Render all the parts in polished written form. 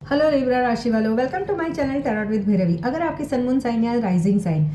Hello Libra राशि वालों, welcome to my channel tarot with Bhairavi. अगर आपकी सन मून साइन या राइजिंग साइन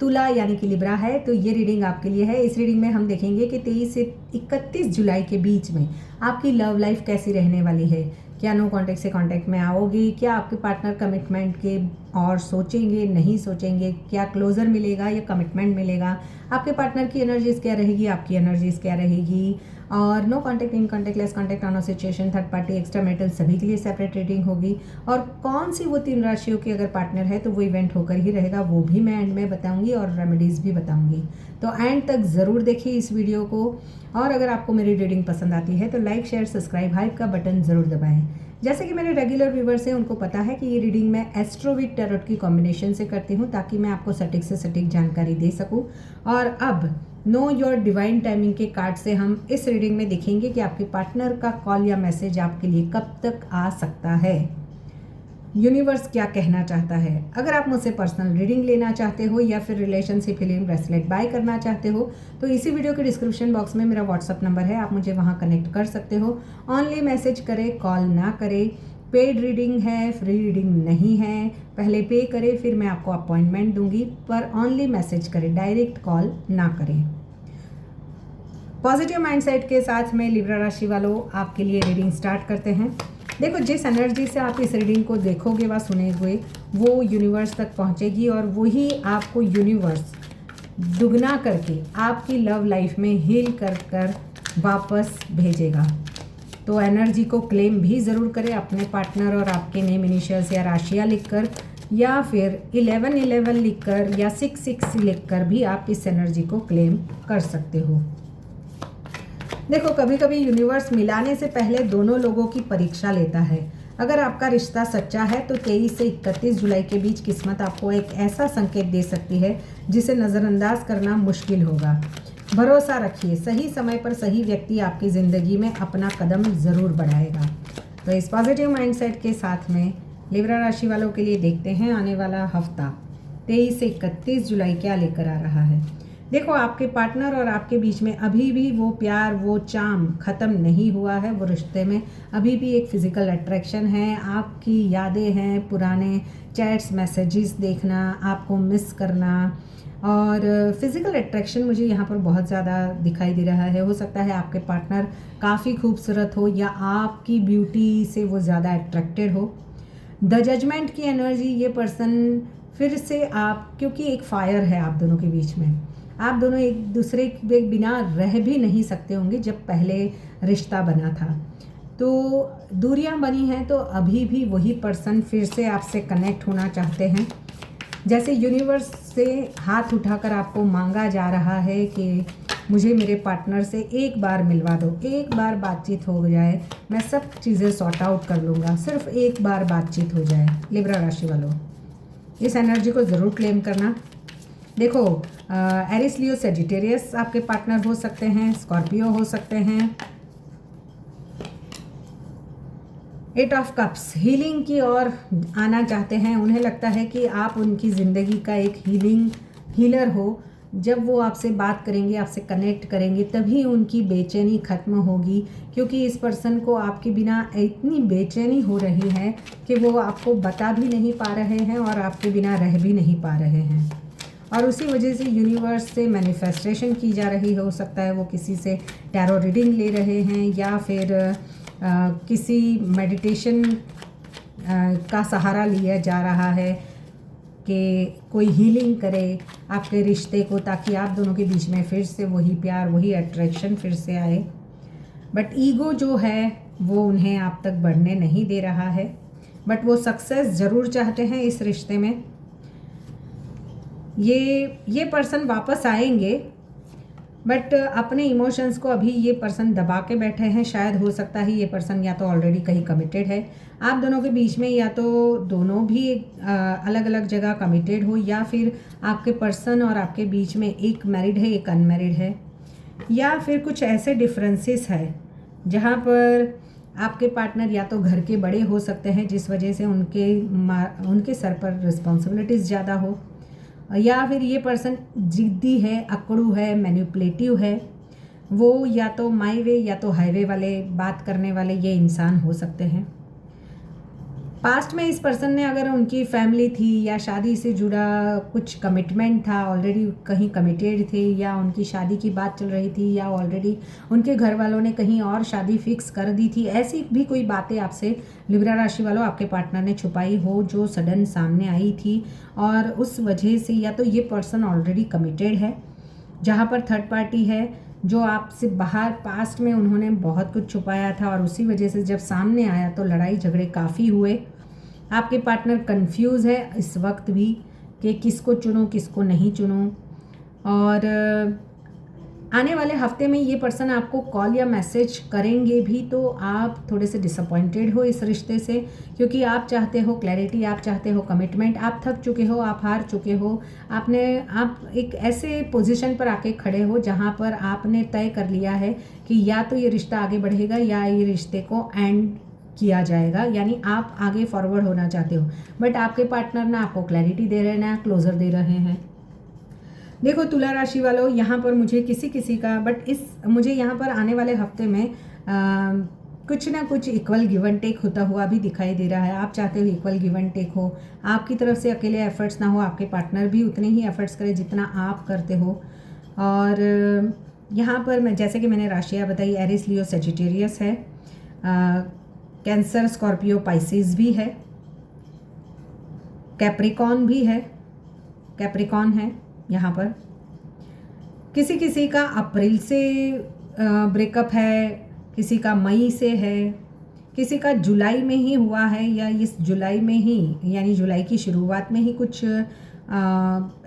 तुला यानी कि लिब्रा है तो ये रीडिंग आपके लिए है। इस रीडिंग में हम देखेंगे कि 23 से 31 जुलाई के बीच में आपकी लव लाइफ कैसी रहने वाली है। क्या नो कांटेक्ट से कांटेक्ट में आओगी? क्या आपके पार्टनर कमिटमेंट के और सोचेंगे, नहीं सोचेंगे? क्या क्लोजर मिलेगा या कमिटमेंट मिलेगा? आपके पार्टनर की एनर्जीज क्या रहेगी, आपकी एनर्जीज क्या रहेगी? और no contact, in contact, less contact, on situation, third party, extra metal, सभी के लिए सेपरेट रीडिंग होगी। और कौन सी वो 3 राशियों की अगर पार्टनर है तो वो इवेंट होकर ही रहेगा, वो भी मैं एंड में बताऊंगी और रेमेडीज भी बताऊंगी। तो एंड तक ज़रूर देखिए इस वीडियो को। और अगर आपको मेरी रीडिंग पसंद आती है तो लाइक, शेयर, सब्सक्राइब, हाइप का बटन ज़रूर दबाएं। जैसे कि मेरे रेगुलर व्यूवर्स हैं उनको पता है कि ये रीडिंग मैं एस्ट्रो विद टैरोट की कॉम्बिनेशन से करती हूँ ताकि मैं आपको सटीक से सटीक जानकारी दे सकूँ। और अब नो योर डिवाइन टाइमिंग के कार्ड से हम इस रीडिंग में देखेंगे कि आपके पार्टनर का कॉल या मैसेज आपके लिए कब तक आ सकता है, यूनिवर्स क्या कहना चाहता है। अगर आप मुझसे पर्सनल रीडिंग लेना चाहते हो या फिर रिलेशनशिप हीलिंग ब्रेसलेट बाय करना चाहते हो तो इसी वीडियो के डिस्क्रिप्शन बॉक्स में मेरा व्हाट्सअप नंबर है, आप मुझे वहाँ कनेक्ट कर सकते हो। ऑनली मैसेज करें, कॉल ना करें। पेड रीडिंग है, फ्री रीडिंग नहीं है। पहले पे करें फिर मैं आपको अपॉइंटमेंट दूंगी, पर ऑनली मैसेज करें, डायरेक्ट कॉल ना करें। पॉजिटिव माइंडसेट के साथ में लिब्रा राशि वालों आपके लिए रीडिंग स्टार्ट करते हैं। देखो, जिस एनर्जी से आप इस रीडिंग को देखोगे व सुने हुए वो यूनिवर्स तक पहुंचेगी और वही आपको यूनिवर्स दुगना करके आपकी लव लाइफ में हील कर कर वापस भेजेगा। तो एनर्जी को क्लेम भी ज़रूर करें अपने पार्टनर और आपके नेम, इनिशियल्स या राशियाँ लिखकर, या फिर 1111 लिखकर या 66 लिखकर भी आप इस एनर्जी को क्लेम कर सकते हो। देखो, कभी कभी यूनिवर्स मिलाने से पहले दोनों लोगों की परीक्षा लेता है। अगर आपका रिश्ता सच्चा है तो 23 से 31 जुलाई के बीच किस्मत आपको एक ऐसा संकेत दे सकती है जिसे नज़रअंदाज करना मुश्किल होगा। भरोसा रखिए, सही समय पर सही व्यक्ति आपकी ज़िंदगी में अपना कदम ज़रूर बढ़ाएगा। तो इस पॉजिटिव माइंडसेट के साथ में लिब्रा राशि वालों के लिए देखते हैं आने वाला हफ्ता 23 से 31 जुलाई क्या लेकर आ रहा है। देखो, आपके पार्टनर और आपके बीच में अभी भी वो प्यार, वो चार्म ख़त्म नहीं हुआ है। वो रिश्ते में अभी भी एक फ़िज़िकल अट्रैक्शन है, आपकी यादें हैं, पुराने चैट्स, मैसेजेस देखना, आपको मिस करना, और फिज़िकल अट्रैक्शन मुझे यहाँ पर बहुत ज़्यादा दिखाई दे रहा है। हो सकता है आपके पार्टनर काफ़ी खूबसूरत हो या आपकी ब्यूटी से वो ज़्यादा अट्रैक्टेड हो। द जजमेंट की एनर्जी, ये पर्सन फिर से आप, क्योंकि एक फायर है आप दोनों के बीच में, आप दोनों एक दूसरे के बिना रह भी नहीं सकते होंगे जब पहले रिश्ता बना था। तो दूरियां बनी हैं तो अभी भी वही पर्सन फिर से आपसे कनेक्ट होना चाहते हैं। जैसे यूनिवर्स से हाथ उठाकर आपको मांगा जा रहा है कि मुझे मेरे पार्टनर से एक बार मिलवा दो, एक बार बातचीत हो जाए, मैं सब चीज़ें सॉर्ट आउट कर लूँगा, सिर्फ एक बार बातचीत हो जाए। लिब्रा राशि वालों, इस एनर्जी को ज़रूर क्लेम करना। देखो, एरिस, लियो, सेजिटेरियस आपके पार्टनर हो सकते हैं, स्कॉर्पियो हो सकते हैं। 8 ऑफ कप्स हीलिंग की ओर आना चाहते हैं। उन्हें लगता है कि आप उनकी ज़िंदगी का एक हीलर हो। जब वो आपसे बात करेंगे, आपसे कनेक्ट करेंगे, तभी उनकी बेचैनी ख़त्म होगी, क्योंकि इस पर्सन को आपके बिना इतनी बेचैनी हो रही है कि वो आपको बता भी नहीं पा रहे हैं और आपके बिना रह भी नहीं पा रहे हैं। और उसी वजह से यूनिवर्स से मैनिफेस्टेशन की जा रही है। हो सकता है वो किसी से टैरो रीडिंग ले रहे हैं या फिर किसी मेडिटेशन का सहारा लिया जा रहा है कि कोई हीलिंग करे आपके रिश्ते को, ताकि आप दोनों के बीच में फिर से वही प्यार, वही अट्रैक्शन फिर से आए। बट ईगो जो है वो उन्हें आप तक बढ़ने नहीं दे रहा है। बट वो सक्सेस ज़रूर चाहते हैं इस रिश्ते में। ये पर्सन वापस आएंगे, बट अपने इमोशंस को अभी ये पर्सन दबा के बैठे हैं। शायद हो सकता है ये पर्सन या तो ऑलरेडी कहीं कमिटेड है आप दोनों के बीच में, या तो दोनों भी अलग अलग जगह कमिटेड हो, या फिर आपके पर्सन और आपके बीच में एक मैरिड है, एक अनमैरिड है, या फिर कुछ ऐसे डिफरेंसेस है जहाँ पर आपके पार्टनर या तो घर के बड़े हो सकते हैं जिस वजह से उनके सर पर रिस्पॉन्सिबिलिटीज़ ज़्यादा हो, या फिर ये पर्सन जिद्दी है, अकड़ू है, मैनिपुलेटिव है। वो या तो माई वे या तो हाईवे वाले बात करने वाले ये इंसान हो सकते हैं। पास्ट में इस पर्सन ने अगर उनकी फैमिली थी या शादी से जुड़ा कुछ कमिटमेंट था, ऑलरेडी कहीं कमिटेड थे, या उनकी शादी की बात चल रही थी, या ऑलरेडी उनके घर वालों ने कहीं और शादी फिक्स कर दी थी, ऐसी भी कोई बातें आपसे लिब्रा राशि वालों आपके पार्टनर ने छुपाई हो जो सडन सामने आई थी, और उस वजह से या तो ये पर्सन ऑलरेडी कमिटेड है, जहाँ पर थर्ड पार्टी है जो आपसे बाहर पास्ट में उन्होंने बहुत कुछ छुपाया था, और उसी वजह से जब सामने आया तो लड़ाई झगड़े काफ़ी हुए। आपके पार्टनर कंफ्यूज है इस वक्त भी कि किसको चुनूं किसको नहीं चुनूं, और आने वाले हफ्ते में ये पर्सन आपको कॉल या मैसेज करेंगे भी तो आप थोड़े से डिसअपॉइंटेड हो इस रिश्ते से, क्योंकि आप चाहते हो क्लैरिटी, आप चाहते हो कमिटमेंट, आप थक चुके हो, आप हार चुके हो, आप एक ऐसे पोजीशन पर आके खड़े हो जहाँ पर आपने तय कर लिया है कि या तो ये रिश्ता आगे बढ़ेगा या ये रिश्ते को एंड किया जाएगा, यानी आप आगे फॉरवर्ड होना चाहते हो, बट आपके पार्टनर ना आपको क्लैरिटी दे रहे हैं ना क्लोजर दे रहे हैं। देखो तुला राशि वालों, यहाँ पर मुझे किसी का मुझे यहाँ पर आने वाले हफ्ते में कुछ ना कुछ इक्वल गिव एंड टेक होता हुआ भी दिखाई दे रहा है। आप चाहते हो इक्वल गिव एंड टेक हो, आपकी तरफ से अकेले एफर्ट्स ना हो, आपके पार्टनर भी उतने ही एफर्ट्स करे जितना आप करते हो। और यहाँ पर मैं जैसे कि मैंने राशियाँ बताई, एरिस, लियो, सेजिटेरियस है, कैंसर, स्कॉर्पियो, पाइसिस भी है, कैप्रिकॉन है यहाँ पर। किसी का अप्रैल से ब्रेकअप है, किसी का मई से है, किसी का जुलाई में ही हुआ है, या इस जुलाई में ही यानी जुलाई की शुरुआत में ही कुछ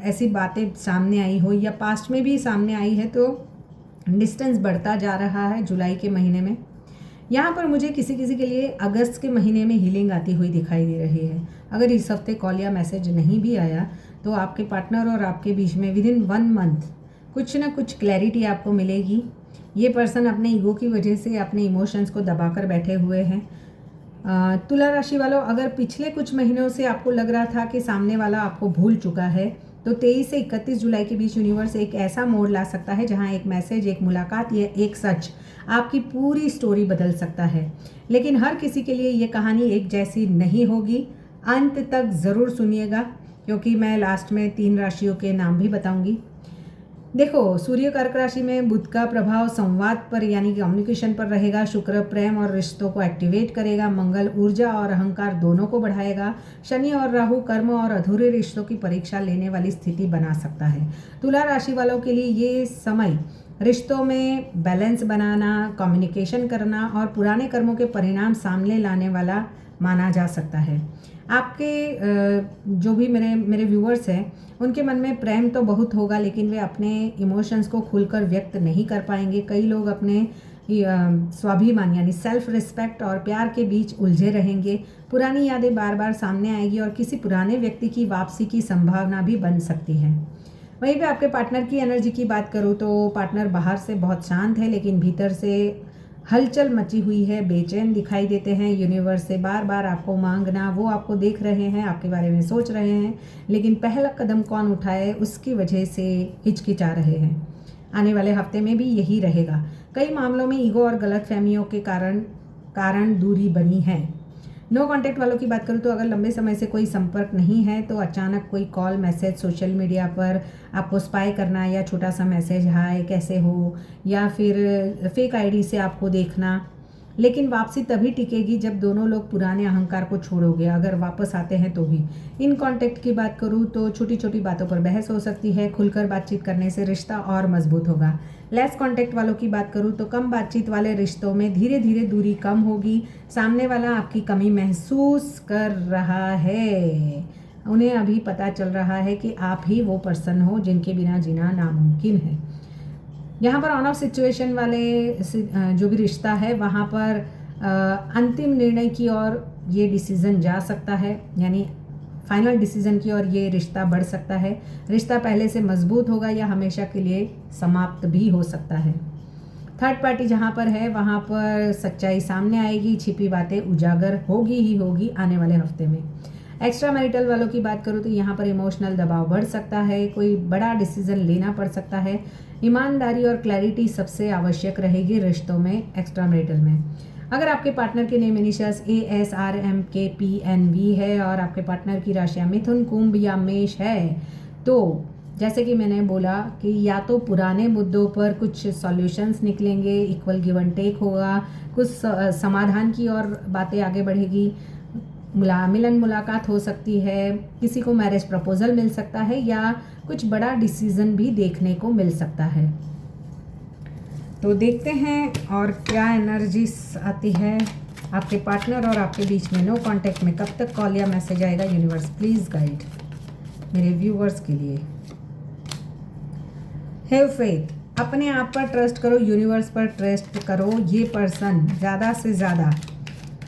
ऐसी बातें सामने आई हो, या पास्ट में भी सामने आई है, तो डिस्टेंस बढ़ता जा रहा है जुलाई के महीने में। यहाँ पर मुझे किसी के लिए अगस्त के महीने में हीलिंग आती हुई दिखाई दे रही है। अगर इस हफ्ते कॉल या मैसेज नहीं भी आया तो आपके पार्टनर और आपके बीच में विद इन 1 मंथ कुछ ना कुछ क्लैरिटी आपको मिलेगी। ये पर्सन अपने ईगो की वजह से अपने इमोशंस को दबाकर बैठे हुए हैं। तुला राशि वालों, अगर पिछले कुछ महीनों से आपको लग रहा था कि सामने वाला आपको भूल चुका है, तो 23 से 31 जुलाई के बीच यूनिवर्स एक ऐसा मोड़ ला सकता है जहां एक मैसेज, एक मुलाकात या एक सच आपकी पूरी स्टोरी बदल सकता है। लेकिन हर किसी के लिए ये कहानी एक जैसी नहीं होगी। अंत तक ज़रूर सुनिएगा, क्योंकि मैं लास्ट में 3 राशियों के नाम भी बताऊंगी। देखो, सूर्य कर्क राशि में बुध का प्रभाव संवाद पर यानी कि कम्युनिकेशन पर रहेगा। शुक्र प्रेम और रिश्तों को एक्टिवेट करेगा। मंगल ऊर्जा और अहंकार दोनों को बढ़ाएगा। शनि और राहु कर्म और अधूरे रिश्तों की परीक्षा लेने वाली स्थिति बना सकता है। तुला राशि वालों के लिए ये समय रिश्तों में बैलेंस बनाना, कम्युनिकेशन करना और पुराने कर्मों के परिणाम सामने लाने वाला माना जा सकता है। आपके जो भी मेरे व्यूअर्स हैं, उनके मन में प्रेम तो बहुत होगा, लेकिन वे अपने इमोशंस को खुलकर व्यक्त नहीं कर पाएंगे। कई लोग अपने स्वाभिमान यानी सेल्फ रिस्पेक्ट और प्यार के बीच उलझे रहेंगे। पुरानी यादें बार बार सामने आएगी और किसी पुराने व्यक्ति की वापसी की संभावना भी बन सकती है। वहीं पे आपके पार्टनर की एनर्जी की बात करूँ तो पार्टनर बाहर से बहुत शांत है, लेकिन भीतर से हलचल मची हुई है, बेचैन दिखाई देते हैं। यूनिवर्स से बार बार आपको मांगना, वो आपको देख रहे हैं, आपके बारे में सोच रहे हैं, लेकिन पहला कदम कौन उठाए उसकी वजह से हिचकिचा रहे हैं। आने वाले हफ्ते में भी यही रहेगा। कई मामलों में ईगो और गलतफहमियों के कारण दूरी बनी है। नो कांटेक्ट वालों की बात करूँ तो अगर लंबे समय से कोई संपर्क नहीं है तो अचानक कोई कॉल, मैसेज, सोशल मीडिया पर आपको स्पाई करना, या छोटा सा मैसेज हाय कैसे हो, या फिर फेक आईडी से आपको देखना। लेकिन वापसी तभी टिकेगी जब दोनों लोग पुराने अहंकार को छोड़ोगे, अगर वापस आते हैं तो भी। इन कांटेक्ट की बात करूँ तो छोटी छोटी बातों पर बहस हो सकती है। खुलकर बातचीत करने से रिश्ता और मजबूत होगा। लेस कांटेक्ट वालों की बात करूँ तो कम बातचीत वाले रिश्तों में धीरे धीरे दूरी कम होगी। सामने वाला आपकी कमी महसूस कर रहा है, उन्हें अभी पता चल रहा है कि आप ही वो पर्सन हो जिनके बिना जीना नामुमकिन है। यहाँ पर ऑन ऑफ सिचुएशन वाले जो भी रिश्ता है वहाँ पर अंतिम निर्णय की ओर ये डिसीज़न जा सकता है, यानी फाइनल डिसीज़न की ओर ये रिश्ता बढ़ सकता है। रिश्ता पहले से मजबूत होगा या हमेशा के लिए समाप्त भी हो सकता है। थर्ड पार्टी जहाँ पर है वहाँ पर सच्चाई सामने आएगी, छिपी बातें उजागर होगी ही होगी आने वाले हफ्ते में। एक्स्ट्रा मैरिटल वालों की बात करूँ तो यहाँ पर इमोशनल दबाव बढ़ सकता है, कोई बड़ा डिसीजन लेना पड़ सकता है। ईमानदारी और क्लैरिटी सबसे आवश्यक रहेगी रिश्तों में, एक्स्ट्रा मैरिटल में। अगर आपके पार्टनर के नेम इनिशियल्स ASRMKPNV है और आपके पार्टनर की राशियाँ मिथुन, कुंभ या मेष है, तो जैसे कि मैंने बोला कि या तो पुराने मुद्दों पर कुछ सॉल्यूशंस निकलेंगे, इक्वल गिव एंड टेक होगा, कुछ समाधान की और बातें आगे बढ़ेगी, मिलन मुलाकात हो सकती है, किसी को मैरिज प्रपोजल मिल सकता है या कुछ बड़ा डिसीजन भी देखने को मिल सकता है। तो देखते हैं और क्या एनर्जी आती है आपके पार्टनर और आपके बीच में। नो कांटेक्ट में कब तक कॉल या मैसेज आएगा? यूनिवर्स प्लीज़ गाइड मेरे व्यूवर्स के लिए। हैव फेथ, अपने आप पर ट्रस्ट करो, यूनिवर्स पर ट्रस्ट करो। ये पर्सन ज़्यादा से ज़्यादा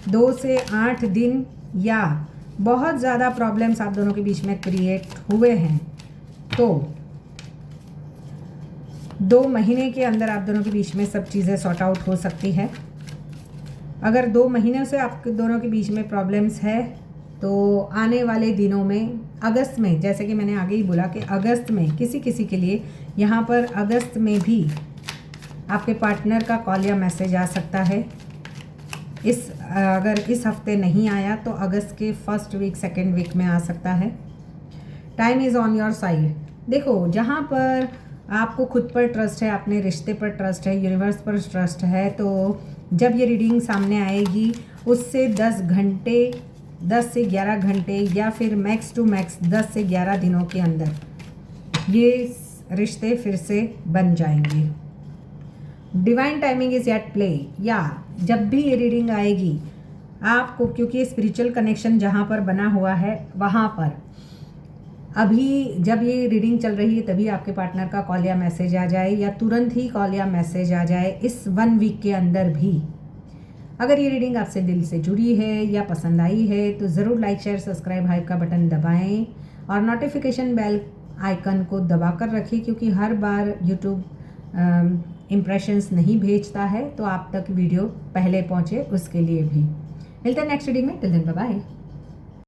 2 से 8 दिन या बहुत ज़्यादा प्रॉब्लम्स आप दोनों के बीच में क्रिएट हुए हैं, तो 2 महीने के अंदर आप दोनों के बीच में सब चीज़ें सॉर्ट आउट हो सकती है। अगर 2 महीनों से आप दोनों के बीच में प्रॉब्लम्स है तो आने वाले दिनों में, अगस्त में, जैसे कि मैंने आगे ही बोला कि अगस्त में किसी के लिए यहाँ पर अगस्त में भी आपके पार्टनर का कॉल या मैसेज आ सकता है। अगर इस हफ्ते नहीं आया तो अगस्त के फर्स्ट वीक, सेकेंड वीक में आ सकता है। Time is on your side. देखो, जहाँ पर आपको खुद पर ट्रस्ट है, अपने रिश्ते पर ट्रस्ट है, यूनिवर्स पर ट्रस्ट है, तो जब ये रीडिंग सामने आएगी उससे 10 घंटे, 10 से 11 घंटे या फिर मैक्स टू मैक्स 10 से 11 दिनों के अंदर ये रिश्ते फिर से बन जाएंगे। Divine timing is at play. या जब भी ये रीडिंग आएगी आपको, क्योंकि स्पिरिचुअल कनेक्शन जहाँ पर बना हुआ है वहाँ पर अभी जब ये रीडिंग चल रही है तभी आपके पार्टनर का कॉल या मैसेज आ जाए या तुरंत ही कॉल या मैसेज आ जाए इस 1 वीक के अंदर भी। अगर ये रीडिंग आपसे दिल से जुड़ी है या पसंद आई है तो ज़रूर लाइक, शेयर, सब्सक्राइब, हाइप का बटन दबाएं और नोटिफिकेशन बेल आइकन को दबा कर रखें, क्योंकि हर बार यूट्यूब इम्प्रेशंस नहीं भेजता है, तो आप तक वीडियो पहले पहुँचे उसके लिए भी। मिलते हैं नेक्स्ट रीडिंग में। Till then bye bye.